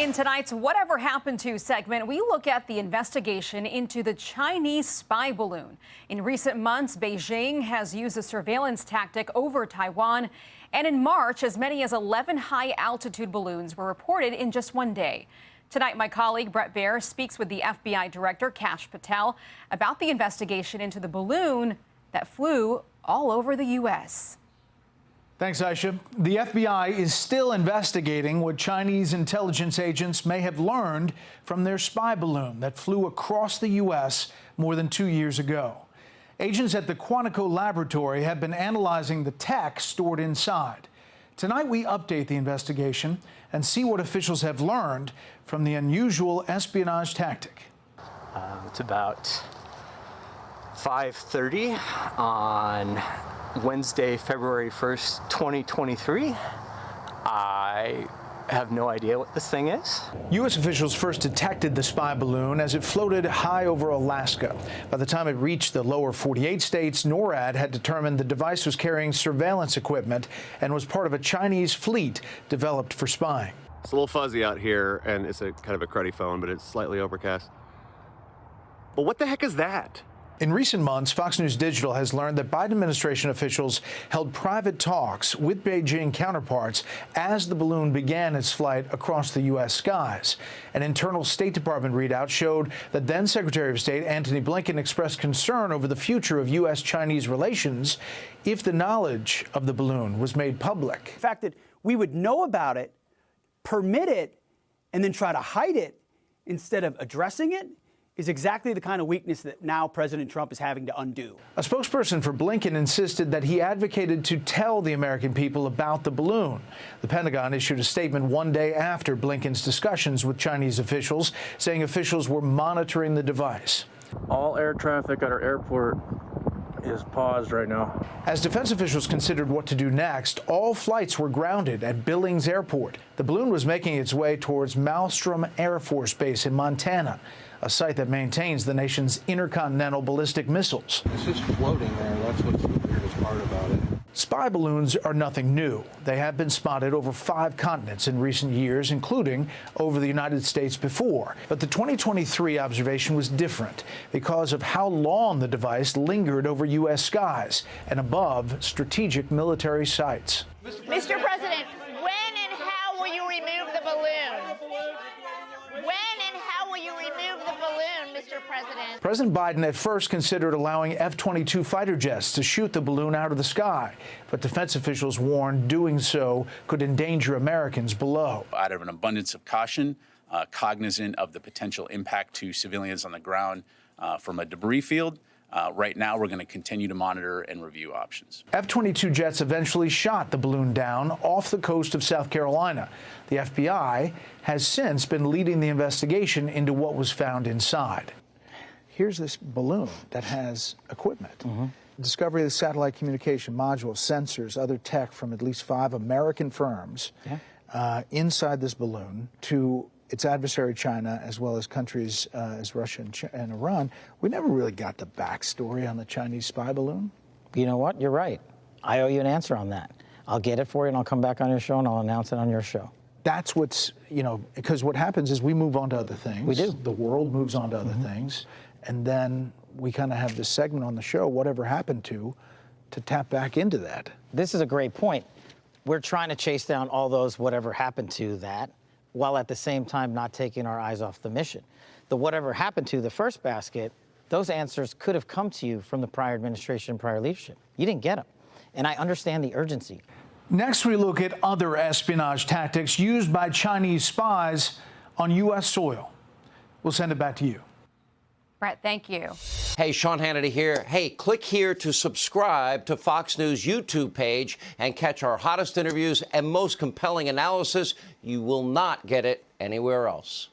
In tonight's Whatever Happened To segment, we look at the investigation into the Chinese spy balloon. In recent months, Beijing has used a surveillance tactic over Taiwan. And in March, as many as 11 high-altitude balloons were reported in just one day. Tonight, my colleague Bret Baier speaks with the FBI Director, Kash Patel, about the investigation into the balloon that flew all over the U.S. Thanks, Aisha. The FBI is still investigating what Chinese intelligence agents may have learned from their spy balloon that flew across the U.S. more than 2 years ago. Agents at the Quantico Laboratory have been analyzing the tech stored inside. Tonight, we update the investigation and see what officials have learned from the unusual espionage tactic. It's about 5:30 on Wednesday, February 1st, 2023. I have no idea what this thing is. U.S. officials first detected the spy balloon as it floated high over Alaska. By the time it reached the lower 48 states, NORAD had determined the device was carrying surveillance equipment and was part of a Chinese fleet developed for spying. It's a little fuzzy out here, and it's a kind of a cruddy phone, but it's slightly overcast. But what the heck is that? In recent months, Fox News Digital has learned that Biden administration officials held private talks with Beijing counterparts as the balloon began its flight across the U.S. skies. An internal State Department readout showed that then Secretary of State Antony Blinken expressed concern over the future of U.S.-Chinese relations if the knowledge of the balloon was made public. The fact that we would know about it, permit it, and then try to hide it instead of addressing it is exactly the kind of weakness that now President Trump is having to undo. A spokesperson for Blinken insisted that he advocated to tell the American people about the balloon. The Pentagon issued a statement one day after Blinken's discussions with Chinese officials, saying officials were monitoring the device. All air traffic at our airport is paused right now. As defense officials considered what to do next, all flights were grounded at Billings Airport. The balloon was making its way towards Malmstrom Air Force Base in Montana, a site that maintains the nation's intercontinental ballistic missiles. It's just floating there. That's what's the weirdest part about it. Spy balloons are nothing new. They have been spotted over 5 continents in recent years, including over the United States before. But the 2023 observation was different because of how long the device lingered over U.S. skies and above strategic military sites. Mr. President, when and how will you remove the balloon? When and how will you remove the balloon, Mr. President? President Biden at first considered allowing F-22 fighter jets to shoot the balloon out of the sky, but defense officials warned doing so could endanger Americans below. Out of an abundance of caution, cognizant of the potential impact to civilians on the ground from a debris field, right now, we're going to continue to monitor and review options. F-22 jets eventually shot the balloon down off the coast of South Carolina. The FBI has since been leading the investigation into what was found inside. Here's this balloon that has equipment. Discovery of the satellite communication modules, sensors, other tech from at least 5 American firms inside this balloon to its adversary China, as well as countries as Russia and Iran. We never really got the backstory on the Chinese spy balloon. You know what? You're right. I owe you an answer on that. I'll get it for you, and I'll come back on your show, and I'll announce it on your show. That's what's, because what happens is we move on to other things. We do. The world moves on to other things. And then we kind of have this segment on the show, Whatever Happened To tap back into that. This is a great point. We're trying to chase down all those whatever happened to that, while at the same time not taking our eyes off the mission. The whatever happened to the first basket, those answers could have come to you from the prior administration, prior leadership. You didn't get them. And I understand the urgency. Next, we look at other espionage tactics used by Chinese spies on U.S. soil. We'll send it back to you. Bret, thank you. Hey, Sean Hannity here. Hey, click here to subscribe to Fox News YouTube page and catch our hottest interviews and most compelling analysis. You will not get it anywhere else.